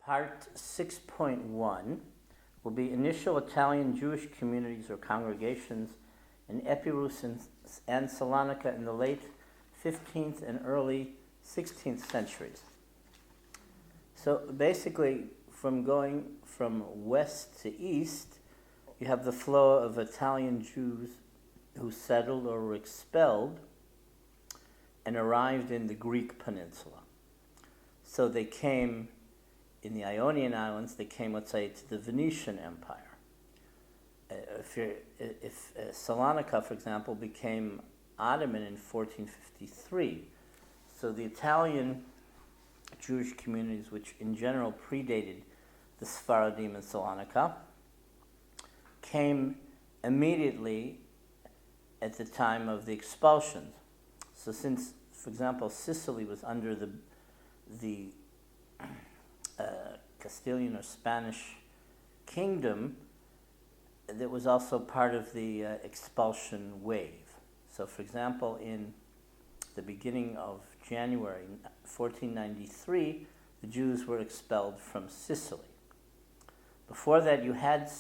Part 6.1 will be initial Italian Jewish communities or congregations in Epirus and Salonika in the late 15th and early 16th centuries. So basically, from going from west to east, you have the flow of Italian Jews who settled or were expelled and arrived in the Greek peninsula. So they came in the Ionian Islands, they came, let's say, to the Venetian Empire. If Salonika, for example, became Ottoman in 1453, so the Italian Jewish communities, which in general predated the Sephardim in Salonika, came immediately at the time of the expulsions. So since, for example, Sicily was under the Castilian or Spanish kingdom, that was also part of the expulsion wave. So, for example, in the beginning of January 1493, the Jews were expelled from Sicily. Before that, you had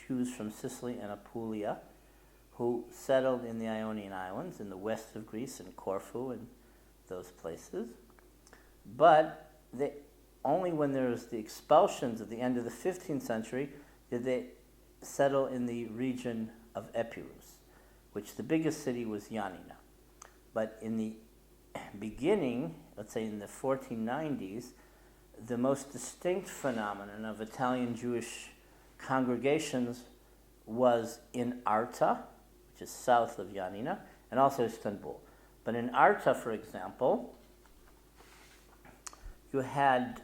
Jews from Sicily and Apulia who settled in the Ionian Islands in the west of Greece, in Corfu and those places. But only when there was the expulsions at the end of the 15th century did they settle in the region of Epirus, which the biggest city was Ioannina. But in the beginning, let's say in the 1490s, the most distinct phenomenon of Italian Jewish congregations was in Arta, which is south of Ioannina, and also Istanbul. But in Arta, for example, you had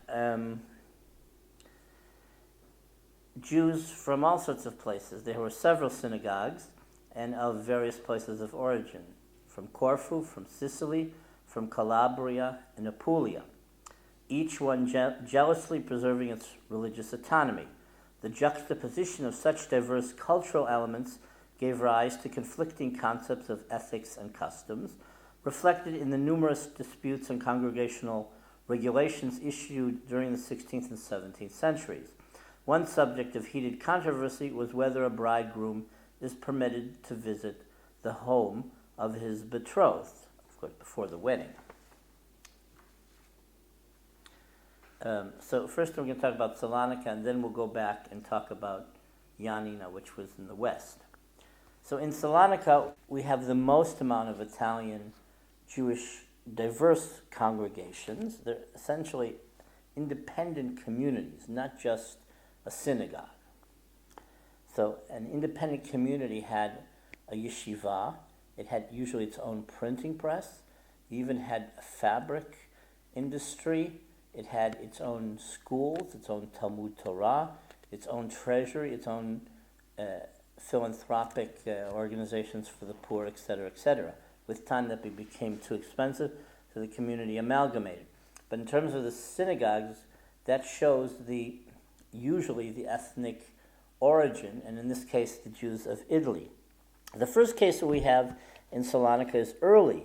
Jews from all sorts of places. There were several synagogues and of various places of origin, from Corfu, from Sicily, from Calabria, and Apulia, each one jealously preserving its religious autonomy. The juxtaposition of such diverse cultural elements gave rise to conflicting concepts of ethics and customs, reflected in the numerous disputes and congregational regulations issued during the 16th and 17th centuries. One subject of heated controversy was whether a bridegroom is permitted to visit the home of his betrothed, of course, before the wedding. So first we're going to talk about Salonika, and then we'll go back and talk about Ioannina, which was in the west. So in Salonika, we have the most amount of Italian Jewish diverse congregations. They're essentially independent communities, not just a synagogue. So an independent community had a yeshiva. It had usually its own printing press. It even had a fabric industry. It had its own schools, its own Talmud Torah, its own treasury, its own philanthropic organizations for the poor, etc., etc. With time that became too expensive, so the community amalgamated. But in terms of the synagogues, that shows usually the ethnic origin, and in this case, the Jews of Italy. The first case that we have in Salonika is early.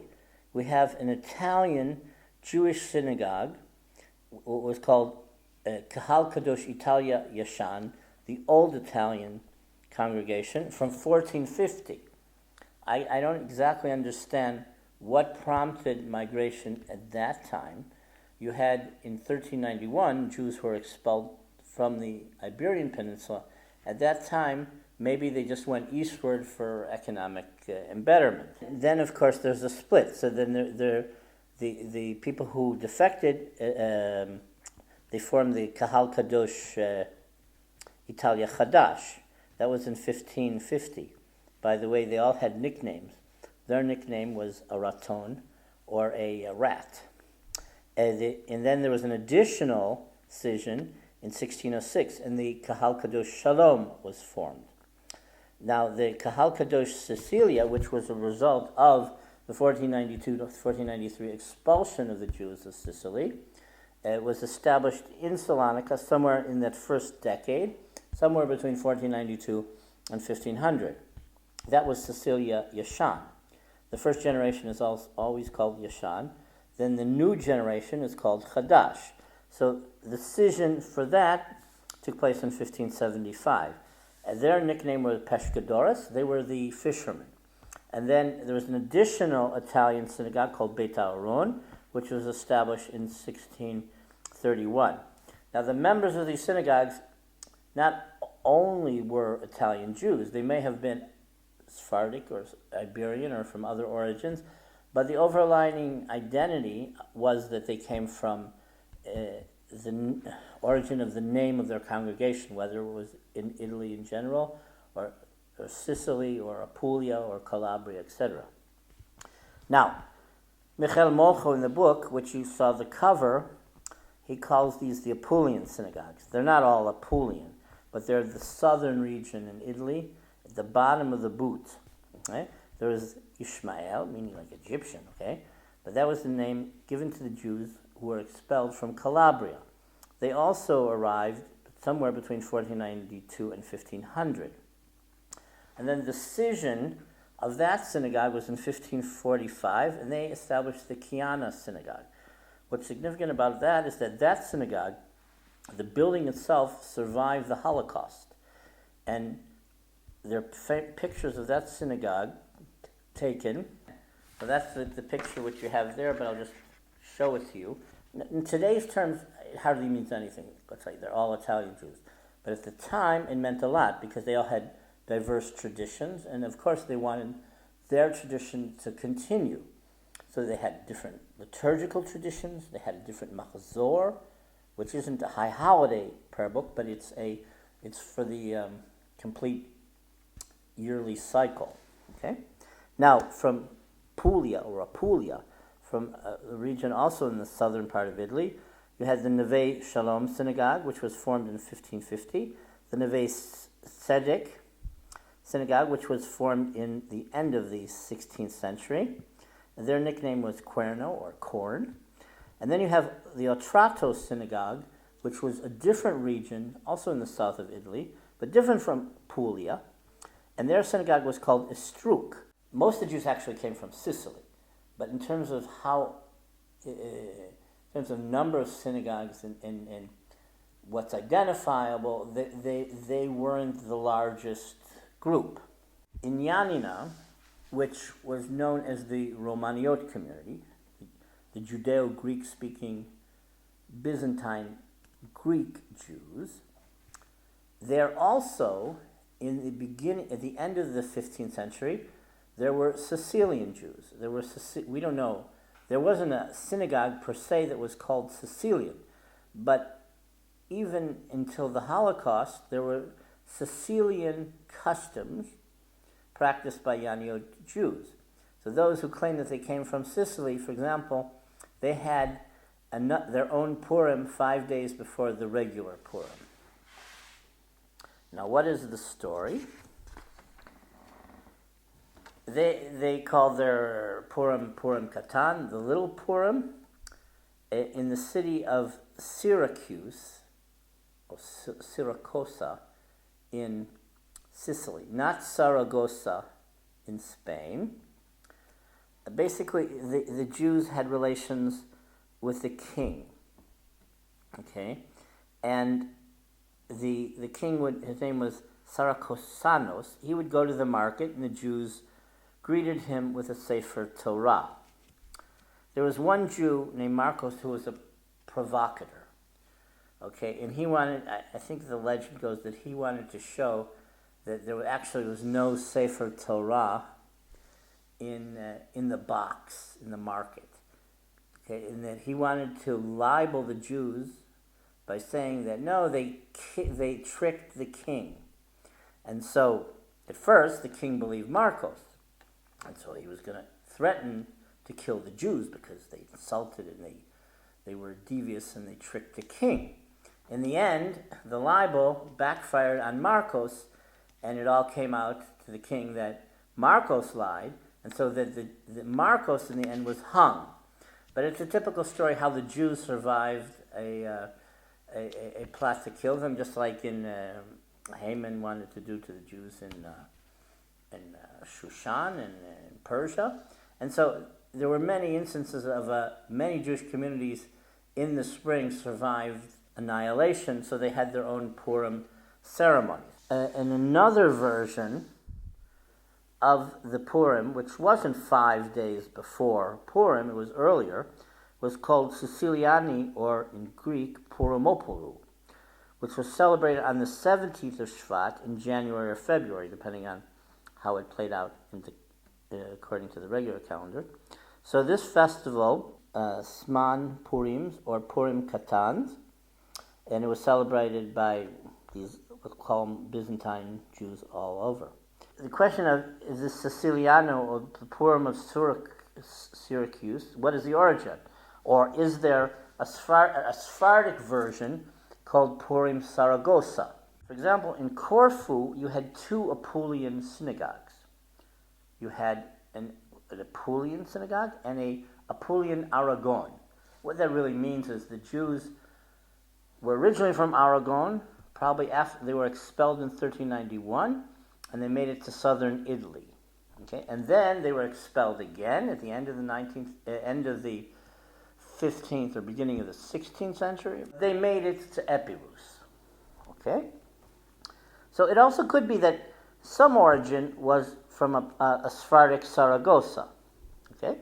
We have an Italian Jewish synagogue, what was called Kahal Kadosh Italia Yashan, the old Italian congregation, from 1450. I don't exactly understand what prompted migration at that time. You had, in 1391, Jews who were expelled from the Iberian Peninsula. At that time, maybe they just went eastward for economic embetterment. Then, of course, there's a split. So then the people who defected, they formed the Kahal Kadosh Italia Chadash. That was in 1550. By the way, they all had nicknames. Their nickname was a raton, or a rat. And then there was an additional scission in 1606, and the Kahal Kadosh Shalom was formed. Now, the Kahal Kadosh Sicilia, which was a result of the 1492 to 1493 expulsion of the Jews of Sicily, was established in Salonika somewhere in that first decade, somewhere between 1492 and 1500. That was Sicilia Yashan. The first generation is always called Yashan. Then the new generation is called Chadash. So the decision for that took place in 1575. Their nickname was Pescadores. They were the fishermen. And then there was an additional Italian synagogue called Beit Aaron, which was established in 1631. Now the members of these synagogues not only were Italian Jews, they may have been Sephardic or Iberian or from other origins, but the overlying identity was that they came from the origin of the name of their congregation, whether it was in Italy in general, or Sicily, or Apulia, or Calabria, etc. Now, Michael Molcho in the book, which you saw the cover, he calls these the Apulian synagogues. They're not all Apulian, but they're the southern region in Italy, at the bottom of the boot. Okay? There was Ishmael, meaning like Egyptian, okay? But that was the name given to the Jews who were expelled from Calabria. They also arrived somewhere between 1492 and 1500. And then the decision of that synagogue was in 1545, and they established the Kiana synagogue. What's significant about that is that that synagogue, the building itself, survived the Holocaust. And there are pictures of that synagogue taken. So that's the picture which you have there, but I'll just show it to you. In today's terms, it hardly means anything. Let's say they're all Italian Jews. But at the time, it meant a lot because they all had diverse traditions, and of course they wanted their tradition to continue. So they had different liturgical traditions, they had a different machzor, which isn't a high holiday prayer book, but it's for the complete yearly cycle. Okay? Now, from Puglia, or Apulia, from a region also in the southern part of Italy, you had the Neve Shalom synagogue, which was formed in 1550, the Neve Tzedek synagogue, which was formed in the end of the 16th century. Their nickname was Querno, or corn. And then you have the Otrato synagogue, which was a different region, also in the south of Italy, but different from Puglia. And their synagogue was called Estruk. Most of the Jews actually came from Sicily, but in terms of number of synagogues and what's identifiable, they weren't the largest group. In Yanina, which was known as the Romaniot community, the Judeo-Greek speaking Byzantine Greek Jews, there also, in the beginning, at the end of the 15th century, there were Sicilian Jews. We don't know. There wasn't a synagogue per se that was called Sicilian, but even until the Holocaust, there were Sicilian customs practiced by Yanniot Jews. So those who claim that they came from Sicily, for example, they had their own Purim 5 days before the regular Purim. Now, what is the story? They call their Purim Katan, the little Purim, in the city of Syracuse, or Siracosa, in Sicily, not Saragossa in Spain. Basically, the Jews had relations with the king, okay? And the king, his name was Saracosanos, he would go to the market, and the Jews greeted him with a Sefer Torah. There was one Jew named Marcos who was a provocateur, okay? And he wanted, I think the legend goes that he wanted to show that there actually was no Sefer Torah in the box, in the market, okay? And that he wanted to libel the Jews by saying that, no, they tricked the king. And so, at first, the king believed Marcos. And so he was going to threaten to kill the Jews because they insulted and they were devious and they tricked the king. In the end, the libel backfired on Marcos, and it all came out to the king that Marcos lied, and so that the Marcos in the end was hung. But it's a typical story how the Jews survived a plot to kill them, just like Haman wanted to do to the Jews in Shushan and Persia. And so there were many instances of many Jewish communities in the spring survived annihilation, so they had their own Purim ceremonies. And another version of the Purim, which wasn't 5 days before Purim, it was earlier, was called Siciliani, or in Greek, Purimopolu, which was celebrated on the 17th of Shvat in January or February, depending on how it played out according to the regular calendar. So this festival, Sman Purims, or Purim Katans, and it was celebrated by these, we'll call them Byzantine Jews all over. The question of, is this Siciliano or the Purim of Syracuse, what is the origin? Or is there a Sephardic version called Purim Saragossa? For example, in Corfu, you had two Apulian synagogues. You had an Apulian synagogue and a Apulian Aragon. What that really means is the Jews were originally from Aragon, probably after they were expelled in 1391, and they made it to southern Italy. Okay, and then they were expelled again at the end of the 15th or beginning of the 16th century. They made it to Epirus. Okay, so it also could be that some origin was from a Sephardic Saragossa. Okay,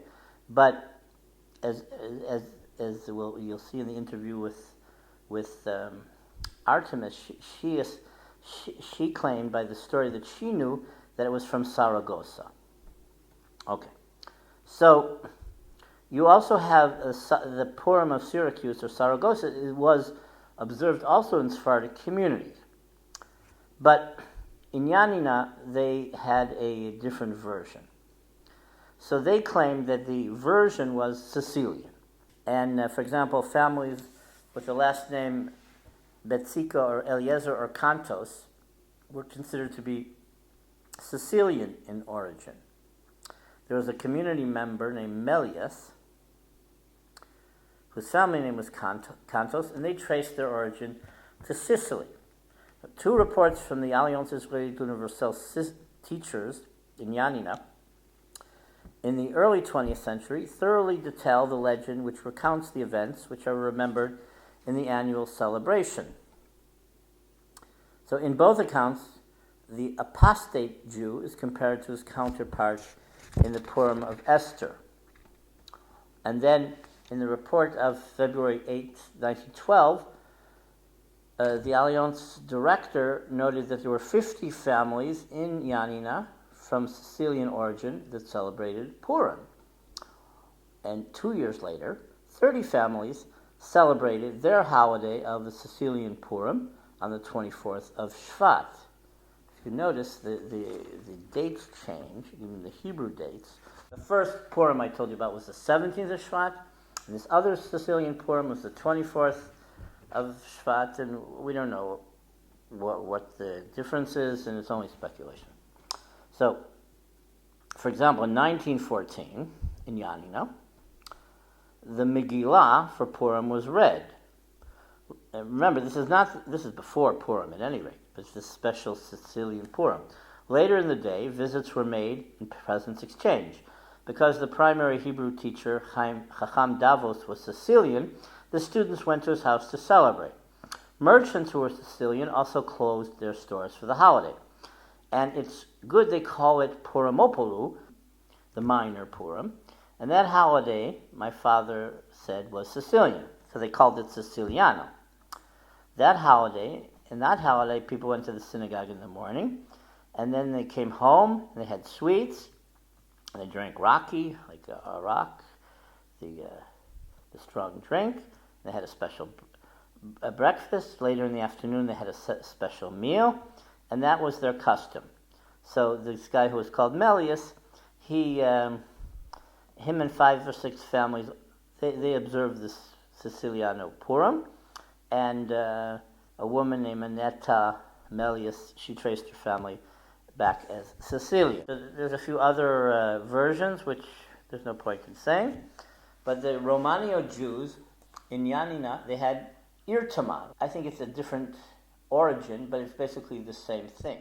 but as you'll see in the interview with Artemis, she claimed by the story that she knew that it was from Saragossa. Okay, so you also have the Purim of Syracuse or Saragossa. It was observed also in Sephardic communities, but in Yanina they had a different version. So they claimed that the version was Sicilian, and for example, families with the last name Betzika or Eliezer or Cantos were considered to be Sicilian in origin. There was a community member named Melius, whose family name was Cantos, and they traced their origin to Sicily. Two reports from the Alliance Israélite Universelle teachers in Yanina in the early 20th century thoroughly detail the legend which recounts the events which are remembered in the annual celebration. So in both accounts, the apostate Jew is compared to his counterpart in the Purim of Esther. And then in the report of February 8, 1912, the Alliance director noted that there were 50 families in Yanina from Sicilian origin that celebrated Purim. And 2 years later, 30 families celebrated their holiday of the Sicilian Purim on the 24th of Shvat. If you notice, the dates change, even the Hebrew dates. The first Purim I told you about was the 17th of Shvat, and this other Sicilian Purim was the 24th of Shvat, and we don't know what the difference is, and it's only speculation. So, for example, in 1914, in Yanina, the Megillah for Purim was read. And remember, this is before Purim at any rate, but it's this special Sicilian Purim. Later in the day, visits were made and presents exchanged. Because the primary Hebrew teacher, Chacham Davos, was Sicilian, the students went to his house to celebrate. Merchants who were Sicilian also closed their stores for the holiday. And it's good they call it Purimopolu, the minor Purim. And that holiday, my father said, was Sicilian. So they called it Siciliano. That holiday, people went to the synagogue in the morning, and then they came home, and they had sweets, and they drank raki, like a rock, the strong drink. They had a special breakfast. Later in the afternoon, they had a special meal, and that was their custom. So this guy who was called Melius, him and 5 or 6 families, they observed this Siciliano Purim, and a woman named Annetta Melius, she traced her family back as Sicilian. There's a few other versions, which there's no point in saying, but the Romanio Jews in Yanina, they had Ir Tamar. I think it's a different origin, but it's basically the same thing.